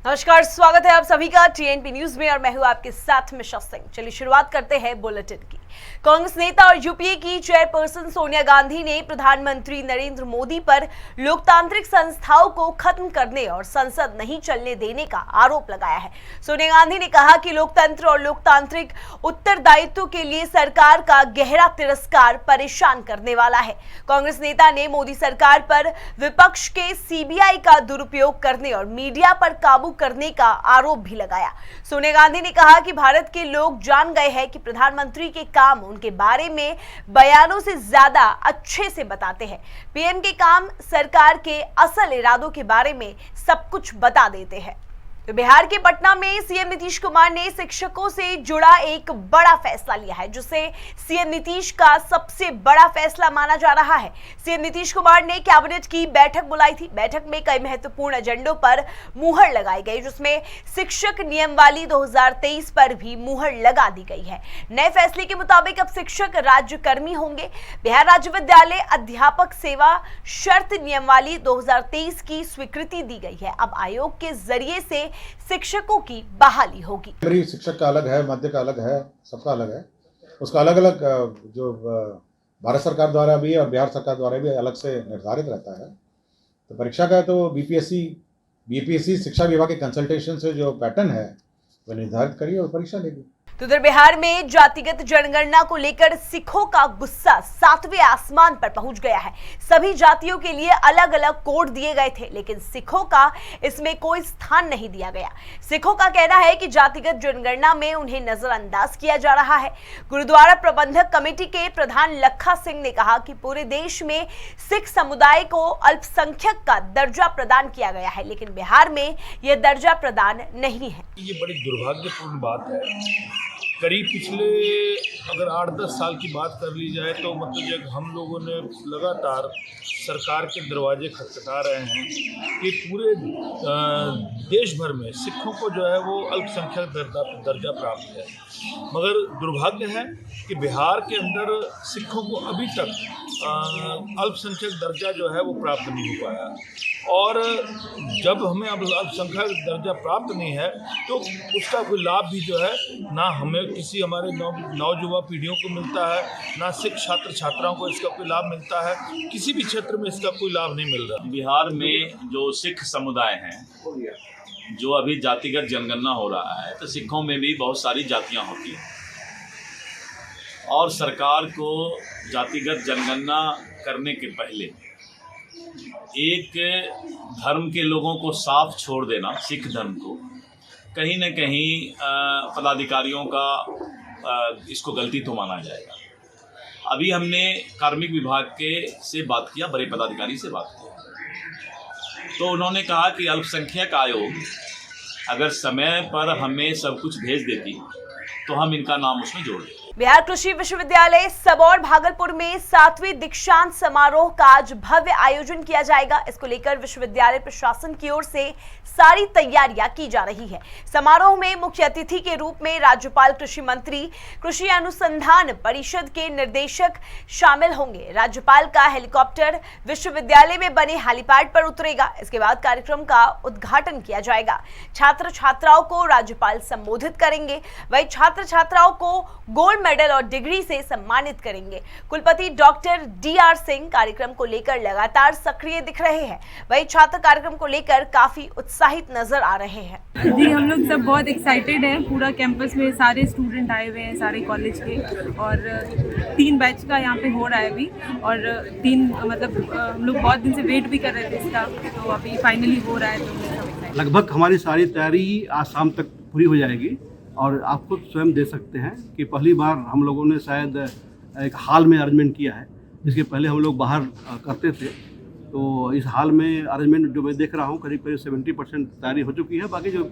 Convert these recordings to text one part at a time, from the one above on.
नमस्कार, स्वागत है आप सभी का टीएनपी न्यूज में और मैं हूं आपके साथ मिशा सिंह। चलिए शुरुआत करते हैं बुलेटिन की। कांग्रेस नेता और यूपीए की चेयरपर्सन सोनिया गांधी ने प्रधानमंत्री नरेंद्र मोदी पर लोकतांत्रिक संस्थाओं को खत्म करने और संसद नहीं चलने देने का आरोप लगाया है। सोनिया गांधी ने कहा कि लोकतंत्र और लोकतांत्रिक उत्तरदायित्व के लिए सरकार का गहरा तिरस्कार परेशान करने वाला है। कांग्रेस नेता ने मोदी सरकार पर विपक्ष के सीबीआई का दुरुपयोग करने और मीडिया पर काबू करने का आरोप भी लगाया। सोनिया गांधी ने कहा कि भारत के लोग जान गए हैं कि प्रधानमंत्री के काम उनके बारे में बयानों से ज्यादा अच्छे से बताते हैं। पीएम के काम सरकार के असल इरादों के बारे में सब कुछ बता देते हैं। तो बिहार के पटना में सीएम नीतीश कुमार ने शिक्षकों से जुड़ा एक बड़ा फैसला लिया है, जिसे सीएम नीतीश का सबसे बड़ा फैसला माना जा रहा है। सीएम नीतीश कुमार ने कैबिनेट की बैठक बुलाई थी। बैठक में कई महत्वपूर्ण एजेंडों पर मुहर लगाई गई, जिसमें शिक्षक नियमावली 2023 पर भी मुहर लगा दी गई है। नए फैसले के मुताबिक अब शिक्षक राज्यकर्मी होंगे। बिहार राज्य विद्यालय अध्यापक सेवा शर्त नियमावली 2023 की स्वीकृति दी गई है। अब आयोग के जरिए से शिक्षकों की बहाली होगी। शिक्षक का अलग है, मध्य का अलग है, सबका अलग है। उसका अलग अलग जो भारत सरकार द्वारा भी और बिहार सरकार द्वारा भी अलग से निर्धारित रहता है। तो परीक्षा का तो बीपीएससी शिक्षा विभाग के कंसल्टेशन से जो पैटर्न है वह निर्धारित करिए और परीक्षा लेगी। तो उधर बिहार में जातिगत जनगणना को लेकर सिखों का गुस्सा 7वें आसमान पर पहुंच गया है। सभी जातियों के लिए अलग अलग कोड दिए गए थे, लेकिन सिखों का इसमें कोई स्थान नहीं दिया गया। सिखों का कहना है कि जातिगत जनगणना में उन्हें नजरअंदाज किया जा रहा है। गुरुद्वारा प्रबंधक कमेटी के प्रधान लखा सिंह ने कहा कि पूरे देश में सिख समुदाय को अल्पसंख्यक का दर्जा प्रदान किया गया है, लेकिन बिहार में यह दर्जा प्रदान नहीं है। ये बड़ी दुर्भाग्यपूर्ण बात है। करीब पिछले अगर 8-10 साल की बात कर ली जाए तो मतलब जब हम लोगों ने लगातार सरकार के दरवाजे खटखटा रहे हैं कि पूरे देश भर में सिखों को जो है वो अल्पसंख्यक दर्जा प्राप्त है, मगर दुर्भाग्य है कि बिहार के अंदर सिखों को अभी तक अल्पसंख्यक दर्जा जो है वो प्राप्त नहीं हो पाया। और जब हमें अब अल्पसंख्यक दर्जा प्राप्त नहीं है तो उसका कोई लाभ भी जो है ना हमें किसी हमारे नौजुवा पीढ़ियों को मिलता है, ना सिख छात्र छात्राओं को इसका कोई लाभ मिलता है। किसी भी क्षेत्र में इसका कोई लाभ नहीं मिल रहा। बिहार में जो सिख समुदाय हैं, जो अभी जातिगत जनगणना हो रहा है, तो सिखों में भी बहुत सारी जातियां होती हैं और सरकार को जातिगत जनगणना करने के पहले एक धर्म के लोगों को साफ छोड़ देना, सिख धर्म को, कहीं न कहीं पदाधिकारियों का इसको गलती तो माना जाएगा। अभी हमने कार्मिक विभाग से बात किया, बड़े पदाधिकारी से बात किया, तो उन्होंने कहा कि अल्पसंख्यक आयोग अगर समय पर हमें सब कुछ भेज देती तो हम इनका नाम उसमें जोड़ देते। बिहार कृषि विश्वविद्यालय सबौर भागलपुर में 7वें दीक्षांत समारोह का आज भव्य आयोजन किया जाएगा। इसको लेकर विश्वविद्यालय प्रशासन की ओर से सारी तैयारियां की जा रही है। समारोह में मुख्य अतिथि के रूप में राज्यपाल कृषि मंत्री, कृषि अनुसंधान परिषद के निदेशक शामिल होंगे। राज्यपाल का हेलीकॉप्टर विश्वविद्यालय में बने हेलीपैड पर उतरेगा। इसके बाद कार्यक्रम का उद्घाटन किया जाएगा। छात्र छात्राओं को राज्यपाल संबोधित करेंगे। वही छात्र छात्राओं को गोल्ड मेडल और डिग्री से सम्मानित करेंगे। कुलपति डॉक्टर डीआर सिंह कार्यक्रम को लेकर लगातार सक्रिय दिख रहे हैं। वही छात्र कार्यक्रम को लेकर काफी उत्साहित नजर आ रहे हैं। जी, हम लोग सब बहुत एक्साइटेड हैं। पूरा कैंपस में सारे स्टूडेंट आए हुए हैं, सारे कॉलेज के, और 3 बैच का यहाँ पे हो रहा है अभी, और 3 मतलब हम लोग बहुत दिन से वेट भी कर रहे थे इसका, तो अभी फाइनली हो रहा है। तो लगभग हमारी सारी तैयारी आज शाम तक पूरी हो जाएगी और आप खुद स्वयं दे सकते हैं कि पहली बार हम लोगों ने शायद एक हॉल में अरेंजमेंट किया है। इसके पहले हम लोग बाहर करते थे, तो इस हॉल में अरेंजमेंट जो मैं देख रहा हूँ करीब 70% तैयारी हो चुकी है। बाकी जो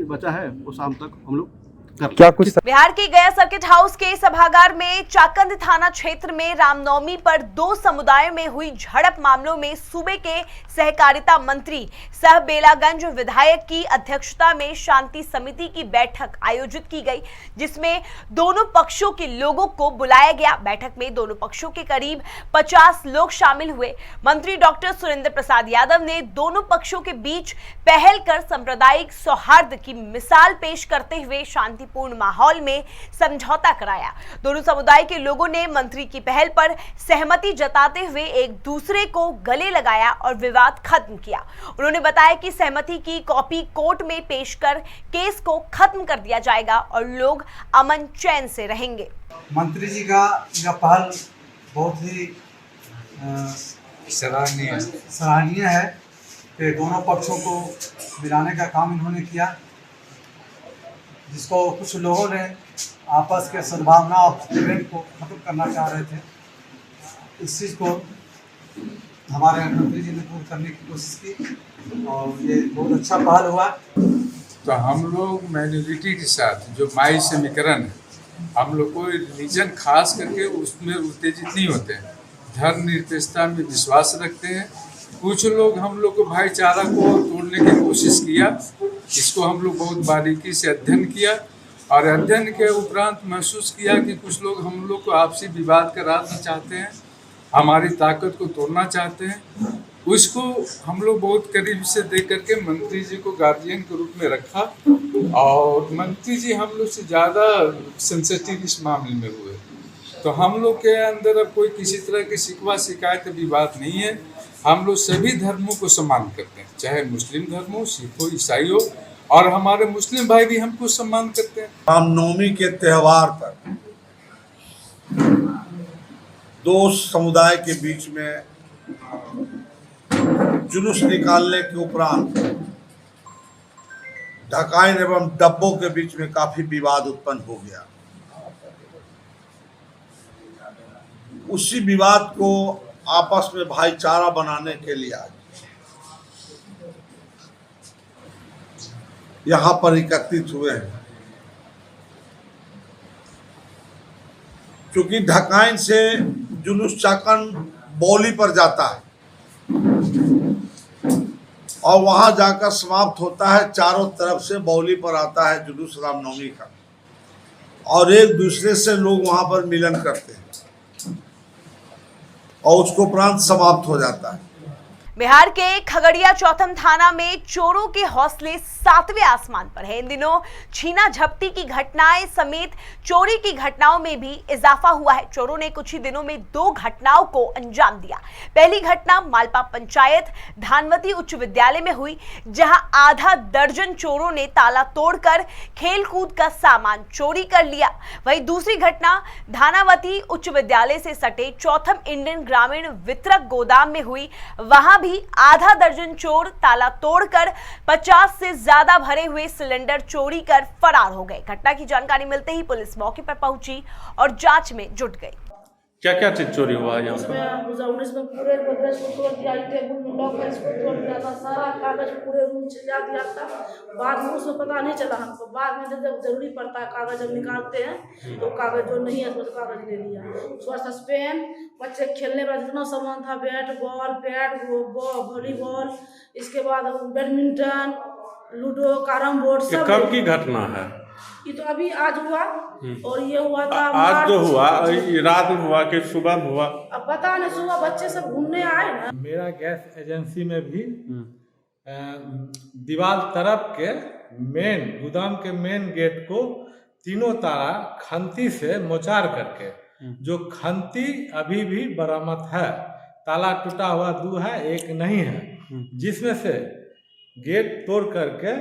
बचा है वो शाम तक हम लोग कर क्या कुछ बिहार के गया सर्किट हाउस के सभागार में चाकंद थाना क्षेत्र में रामनवमी पर दो समुदायों में हुई झड़प मामलों में सूबे के सहकारिता मंत्री सह बेलागंज विधायक की अध्यक्षता में शांति समिति की बैठक आयोजित की गई, जिसमें दोनों पक्षों के लोगों को बुलाया गया। बैठक में दोनों पक्षों के करीब 50 लोग शामिल हुए। मंत्री डॉक्टर सुरेंद्र प्रसाद यादव ने दोनों पक्षों के बीच पहल कर सांप्रदायिक सौहार्द की मिसाल पेश करते हुए शांतिपूर्ण माहौल में समझौता कराया। दोनों समुदाय के लोगों ने मंत्री की पहल पर सहमति जताते हुए एक दूसरे को गले लगाया और विवाद खत्म किया। उन्होंने बताया कि सहमति की कॉपी कोर्ट में पेश कर केस को खत्म कर दिया जाएगा और लोग अमन चैन से रहेंगे। मंत्री जी का यह पहल बहुत ही सराहनीय है कि दोनों पक्षों को मिलाने का काम इन्होंने किया, जिसको कुछ लोगों ने आपस के सद्भावना और प्रेम को खत्म करना चाह रहे थे। इस चीज़ को हमारे मंत्री जी ने पूर्ण करने की कोशिश की और ये बहुत अच्छा पहल हुआ। तो हम लोग माइनॉरिटी के साथ जो माई समीकरण है, हम लोग को रिलीजन खास करके उसमें उत्तेजित नहीं होते हैं, धर्मनिरपेक्षता में विश्वास रखते हैं। कुछ लोग हम लोग को भाईचारा को तोड़ने की कोशिश किया, इसको हम लोग बहुत बारीकी से अध्ययन किया और अध्ययन के उपरांत महसूस किया कि कुछ लोग हम लोग को आपसी विवाद कराना चाहते हैं, हमारी ताकत को तोड़ना चाहते हैं। उसको हम लोग बहुत करीब से देख करके मंत्री जी को गार्जियन के रूप में रखा और मंत्री जी हम लोग से ज़्यादा सेंसिटिव इस मामले में हुए। तो हम लोग के अंदर अब कोई किसी तरह की शिकवा शिकायत विवाद नहीं है। हम लोग सभी धर्मों को सम्मान करते हैं, चाहे मुस्लिम धर्म हो, सिख हो, ईसाई हो, और हमारे मुस्लिम भाई भी हमको सम्मान करते हैं। रामनवमी के त्यौहार पर दो समुदाय के बीच में जुलूस निकालने के उपरांत ढकाइन एवं डब्बों के बीच में काफी विवाद उत्पन्न हो गया। उसी विवाद को आपस में भाईचारा बनाने के लिए आज यहाँ पर एकत्रित हुए हैं। क्योंकि ढकाइन से जुलूस चाकंद बौली पर जाता है और वहां जाकर समाप्त होता है। चारों तरफ से बौली पर आता है जुलूस रामनवमी का और एक दूसरे से लोग वहां पर मिलन करते हैं और उसको उपरांत समाप्त हो जाता है। बिहार के खगड़िया चौथम थाना में चोरों के हौसले 7वें आसमान पर है। इन दिनों छीना झपटी की घटनाएं समेत चोरी की घटनाओं में भी इजाफा हुआ है। चोरों ने कुछ ही दिनों में 2 घटनाओं को अंजाम दिया। पहली घटना मालपा पंचायत धानवती उच्च विद्यालय में हुई, जहां आधा दर्जन चोरों ने ताला तोड़कर खेलकूद का सामान चोरी कर लिया। वहीं दूसरी घटना धानावती उच्च विद्यालय से सटे चौथम इंडियन ग्रामीण वितरक गोदाम में हुई। वहां भी आधा दर्जन चोर ताला तोड़कर 50 से ज्यादा भरे हुए सिलेंडर चोरी कर फरार हो गए। घटना की जानकारी मिलते ही पुलिस मौके पर पहुंची और जांच में जुट गई। क्या क्या चीज चोरी हुआ है यहाँ पर? इसमें पूरे गोदरेज को तोड़ दिया, टेबल में लॉकर इसको तोड़ दिया था, सारा कागज पूरे रूम चिल्ला दिया था। बाद में उसमें पता नहीं चला हमको, बाद में जब जरूरी पड़ता है कागज जब निकालते हैं तो कागज जो नहीं है उसमें कागज ले लिया। उसके बाद सस्पेन, बच्चे खेलने वाला जितना सामान था, बैट बॉल, पैड, वॉलीबॉल, इसके बाद बैडमिंटन, लूडो, कैरम बोर्ड सब। कब की घटना है? ये तो अभी आज हुआ और ये हुआ था आज जो हुआ रात में हुआ कि सुबह में हुआ? अब पता नहीं, सुबह बच्चे सब घूमने आए ना। मेरा गैस एजेंसी में भी दीवार तरफ के मेन गोदाम के मेन गेट को तीनों तारा खंती से मोचार करके, जो खंती अभी भी बरामद है, ताला टूटा हुआ 2 है, 1 नहीं है, जिसमें से गेट तोड़ करके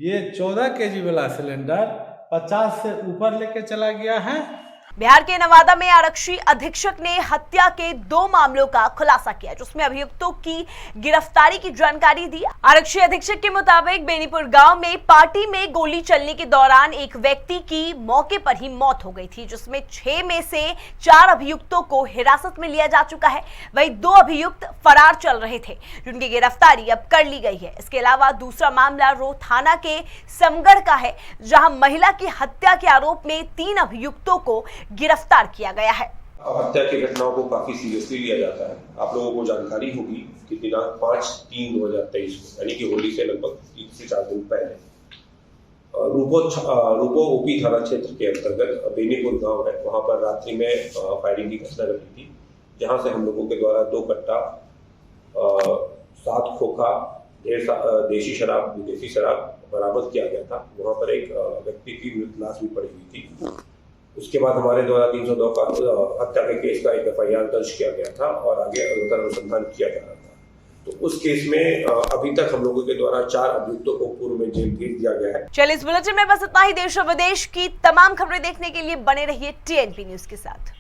ये 14 kg वाला सिलेंडर 50 से ऊपर लेके चला गया है बिहार के नवादा में आरक्षी अधीक्षक ने हत्या के 2 मामलों का खुलासा किया, जिसमें अभियुक्तों की गिरफ्तारी की जानकारी दी। आरक्षी अधीक्षक के मुताबिक बेनीपुर गांव में पार्टी में गोली चलने के दौरान एक व्यक्ति की मौके पर ही मौत हो गई थी, जिसमें 6 में से 4 अभियुक्तों को हिरासत में लिया जा चुका है। वहीं 2 अभियुक्त फरार चल रहे थे, जिनकी गिरफ्तारी अब कर ली गई है। इसके अलावा दूसरा मामला रोह थाना के समगढ़ का है, जहां महिला की हत्या के आरोप में 3 अभियुक्तों को गिरफ्तार किया गया है। हत्या की घटनाओं को काफी सीरियसली लिया जाता है। आप लोगों को जानकारी होगी कि दिनांक 5/3/2023 यानी कि होली से लगभग 3 से 4 दिन पहले रूपो ओपी थाना क्षेत्र के अंतर्गत बेनीपुर गांव है, वहां पर रात्रि में फायरिंग की घटना घटी थी, जहां से हम लोगों के द्वारा 2 कट्टा 7 खोखा देशी शराब, विदेशी शराब बरामद किया गया था। वहां पर एक व्यक्ति की मृत लाश भी पड़ी हुई थी। उसके बाद हमारे द्वारा 302 का हत्या के केस का एक FIR दर्ज किया गया था और आगे अनुसंधान किया जा रहा था। तो उस केस में अभी तक हम लोगों के द्वारा 4 अभियुक्तों को पूर्व में जेल भेज दिया गया है। चलिए, इस बुलेटिन में बस इतना ही। देश और विदेश की तमाम खबरें देखने के लिए बने रहिए TNP न्यूज के साथ।